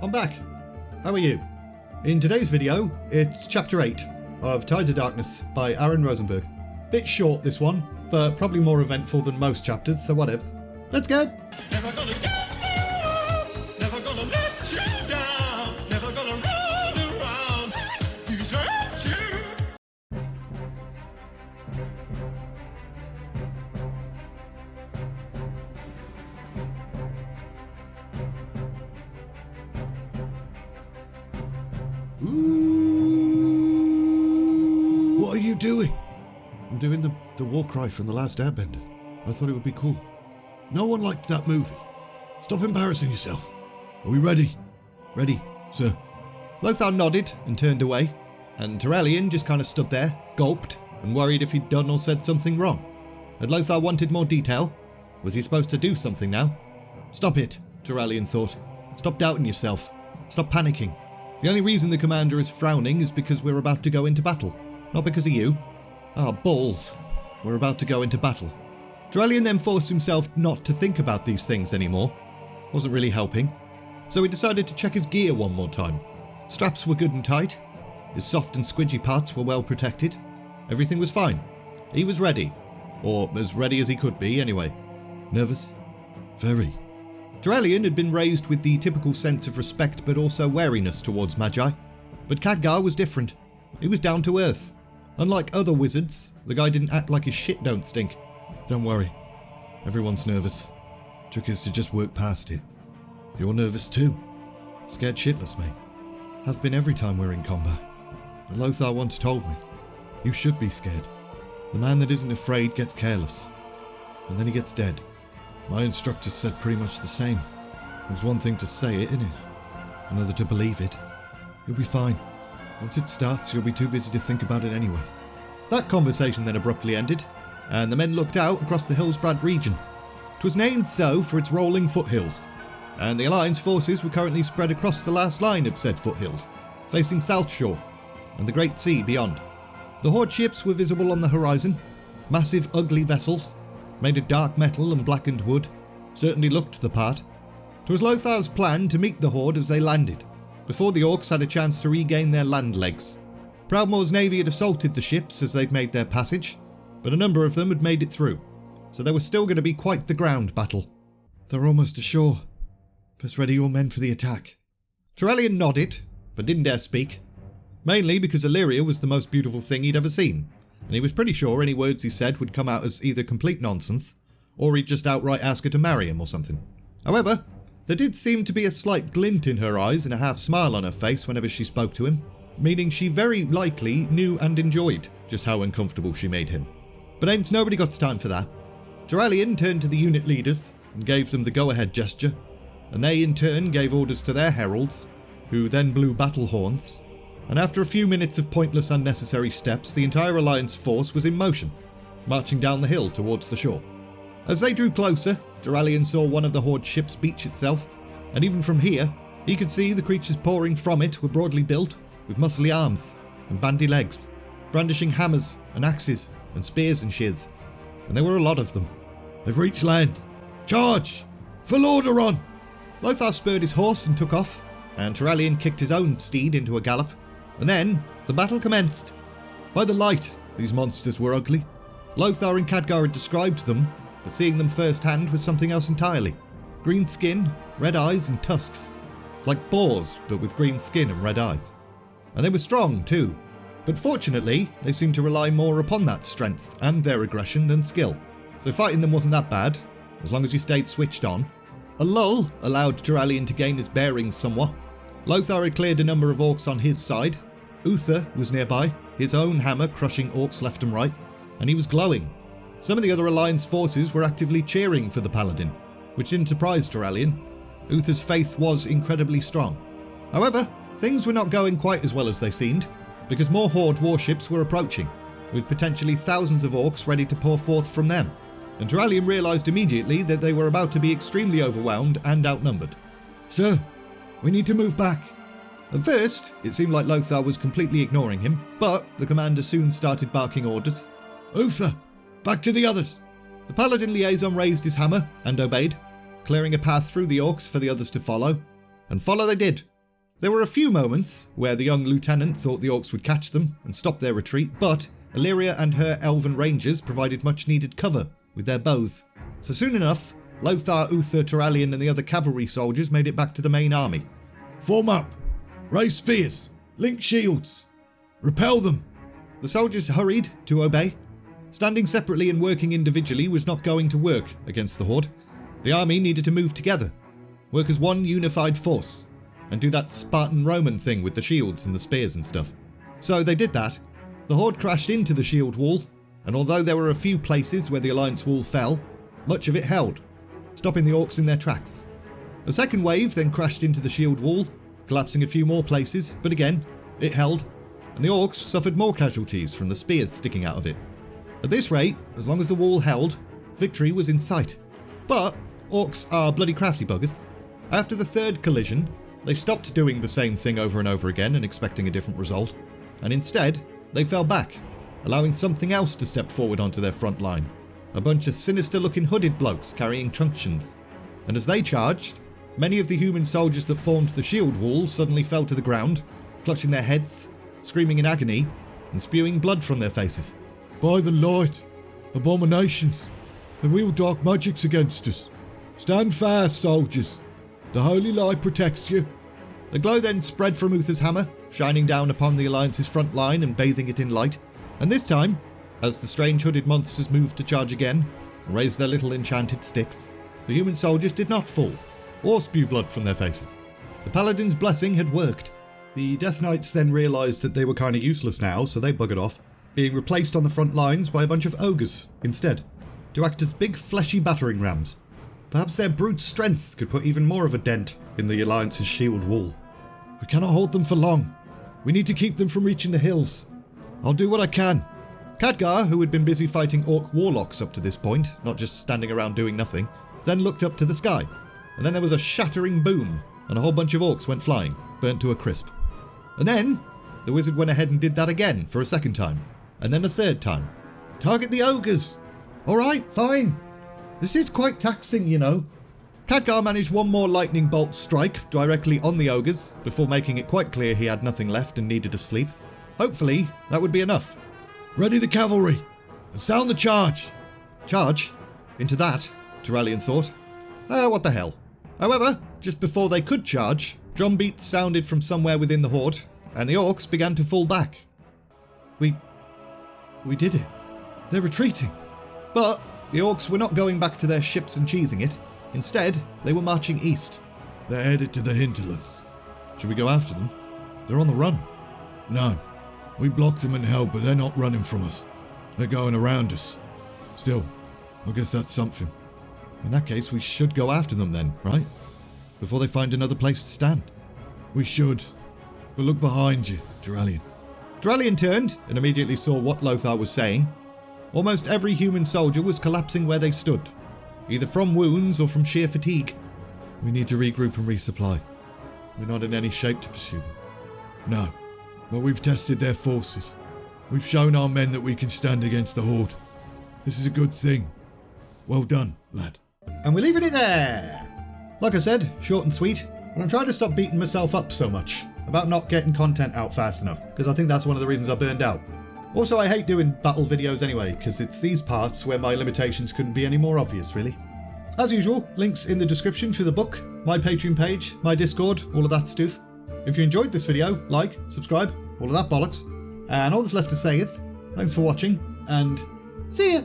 I'm back. How are you? In today's video, it's Chapter 8 of Tides of Darkness by Aaron Rosenberg. Bit short this one, but probably more eventful than most chapters, so whatevs. Let's go! Never gonna give up, never gonna let you down, never gonna run around, desert you. What are you doing? I'm doing the war cry from The Last Airbender. I thought it would be cool. No one liked that movie. Stop embarrassing yourself. Are we ready? Ready. Sir. Lothar nodded and turned away, and Turallion just kind of stood there, gulped, and worried if he'd done or said something wrong. Had Lothar wanted more detail? Was he supposed to do something now? Stop it, Turallion thought. Stop doubting yourself. Stop panicking. The only reason the commander is frowning is because we're about to go into battle, not because of you. Ah, balls. We're about to go into battle. Turallion then forced himself not to think about these things anymore. Wasn't really helping. So he decided to check his gear one more time. Straps were good and tight. His soft and squidgy parts were well protected. Everything was fine. He was ready. Or as ready as he could be, anyway. Nervous? Very. Turallion had been raised with the typical sense of respect but also wariness towards Magi. But Khadgar was different. He was down to earth. Unlike other wizards, the guy didn't act like his shit don't stink. Don't worry. Everyone's nervous. Trick is to just work past it. You're nervous too. Scared shitless, mate. Have been every time we're in combat. But Lothar once told me, you should be scared. The man that isn't afraid gets careless. And then he gets dead. My instructor said pretty much the same. It's one thing to say it, isn't it? Another to believe it. You'll be fine. Once it starts, you'll be too busy to think about it anyway. That conversation then abruptly ended, and the men looked out across the Hillsbrad region. It was named so for its rolling foothills, and the Alliance forces were currently spread across the last line of said foothills, facing South Shore and the Great Sea beyond. The Horde ships were visible on the horizon, massive ugly vessels, made of dark metal and blackened wood, certainly looked the part. It was Lothar's plan to meet the Horde as they landed, before the Orcs had a chance to regain their land legs. Proudmoore's navy had assaulted the ships as they'd made their passage, but a number of them had made it through, so there was still going to be quite the ground battle. They're almost ashore. Best ready your men for the attack. Turallion nodded, but didn't dare speak, mainly because Illyria was the most beautiful thing he'd ever seen, and he was pretty sure any words he said would come out as either complete nonsense, or he'd just outright ask her to marry him or something. However, there did seem to be a slight glint in her eyes and a half smile on her face whenever she spoke to him, meaning she very likely knew and enjoyed just how uncomfortable she made him. But ain't nobody got time for that. Turallion turned to the unit leaders and gave them the go-ahead gesture, and they in turn gave orders to their heralds, who then blew battle horns, and after a few minutes of pointless unnecessary steps, the entire Alliance force was in motion, marching down the hill towards the shore. As they drew closer, Turallion saw one of the Horde ships beach itself, and even from here, he could see the creatures pouring from it were broadly built, with muscly arms and bandy legs, brandishing hammers and axes and spears and shiz, and there were a lot of them. They've reached land. Charge! For Lordaeron! Lothar spurred his horse and took off, and Turallion kicked his own steed into a gallop, and then the battle commenced. By the light, these monsters were ugly. Lothar and Khadgar had described them, but seeing them firsthand was something else entirely. Green skin, red eyes and tusks. Like boars, but with green skin and red eyes. And they were strong too, but fortunately they seemed to rely more upon that strength and their aggression than skill, so fighting them wasn't that bad, as long as you stayed switched on. A lull allowed Turallion to gain his bearings somewhat. Lothar had cleared a number of Orcs on his side. Uther was nearby, his own hammer crushing Orcs left and right, and he was glowing. Some of the other Alliance forces were actively cheering for the Paladin, which didn't surprise Turallion. Uther's faith was incredibly strong. However, things were not going quite as well as they seemed, because more Horde warships were approaching, with potentially thousands of Orcs ready to pour forth from them, and Turallion realised immediately that they were about to be extremely overwhelmed and outnumbered. Sir, we need to move back. At first, it seemed like Lothar was completely ignoring him, but the commander soon started barking orders. Uther, back to the others. The Paladin liaison raised his hammer and obeyed, clearing a path through the Orcs for the others to follow. And follow they did, There were a few moments where the young lieutenant thought the orcs would catch them and stop their retreat, but Illyria and her elven rangers provided much needed cover with their bows. So soon enough, Lothar, Uther, Turallion and the other cavalry soldiers made it back to the main army. Form up! Raise spears! Link shields! Repel them! The soldiers hurried to obey. Standing separately and working individually was not going to work against the Horde. The army needed to move together, work as one unified force, and do that Spartan Roman thing with the shields and the spears and stuff. So they did that. The Horde crashed into the shield wall, and although there were a few places where the Alliance wall fell, much of it held, stopping the orcs in their tracks. A second wave then crashed into the shield wall, collapsing a few more places, but again, it held, and the orcs suffered more casualties from the spears sticking out of it. At this rate, as long as the wall held, victory was in sight. But orcs are bloody crafty buggers. After the third collision, they stopped doing the same thing over and over again and expecting a different result, and instead, they fell back, allowing something else to step forward onto their front line. A bunch of sinister-looking hooded blokes carrying truncheons. And as they charged, many of the human soldiers that formed the shield wall suddenly fell to the ground, clutching their heads, screaming in agony, and spewing blood from their faces. By the light, abominations, they wield dark magics against us. Stand fast, soldiers. The holy light protects you. The glow then spread from Uther's hammer, shining down upon the Alliance's front line and bathing it in light. And this time, as the strange hooded monsters moved to charge again and raised their little enchanted sticks, the human soldiers did not fall or spew blood from their faces. The paladin's blessing had worked. The Death Knights then realised that they were kind of useless now, so they buggered off, being replaced on the front lines by a bunch of ogres instead, to act as big fleshy battering rams. Perhaps their brute strength could put even more of a dent in the Alliance's shield wall. We cannot hold them for long. We need to keep them from reaching the hills. I'll do what I can. Khadgar, who had been busy fighting orc warlocks up to this point, not just standing around doing nothing, then looked up to the sky, and then there was a shattering boom, and a whole bunch of orcs went flying, burnt to a crisp. And then, the wizard went ahead and did that again for a second time, and then a third time. Target the ogres! Alright, fine. This is quite taxing, you know. Khadgar managed one more lightning bolt strike directly on the ogres, before making it quite clear he had nothing left and needed to sleep. Hopefully, that would be enough. Ready the cavalry, and sound the charge. Charge? Into that, Turallion thought. What the hell. However, just before they could charge, drum beats sounded from somewhere within the Horde, and the orcs began to fall back. We did it. They're retreating. But the orcs were not going back to their ships and cheesing it. Instead, they were marching east. They're headed to the hinterlands. Should we go after them? They're on the run. No. We blocked them in hell, but they're not running from us. They're going around us. Still, I guess that's something. In that case, we should go after them then, right? Before they find another place to stand. We should. But look behind you, Turallion. Turallion turned and immediately saw what Lothar was saying. Almost every human soldier was collapsing where they stood, either from wounds or from sheer fatigue. We need to regroup and resupply. We're not in any shape to pursue them. No, but we've tested their forces. We've shown our men that we can stand against the Horde. This is a good thing. Well done, lad. And we're leaving it there. Like I said, short and sweet, but I'm trying to stop beating myself up so much about not getting content out fast enough, because I think that's one of the reasons I burned out. Also, I hate doing battle videos anyway, because it's these parts where my limitations couldn't be any more obvious, really. As usual, links in the description for the book, my Patreon page, my Discord, all of that stuff. If you enjoyed this video, like, subscribe, all of that bollocks. And all that's left to say is, thanks for watching, and see ya!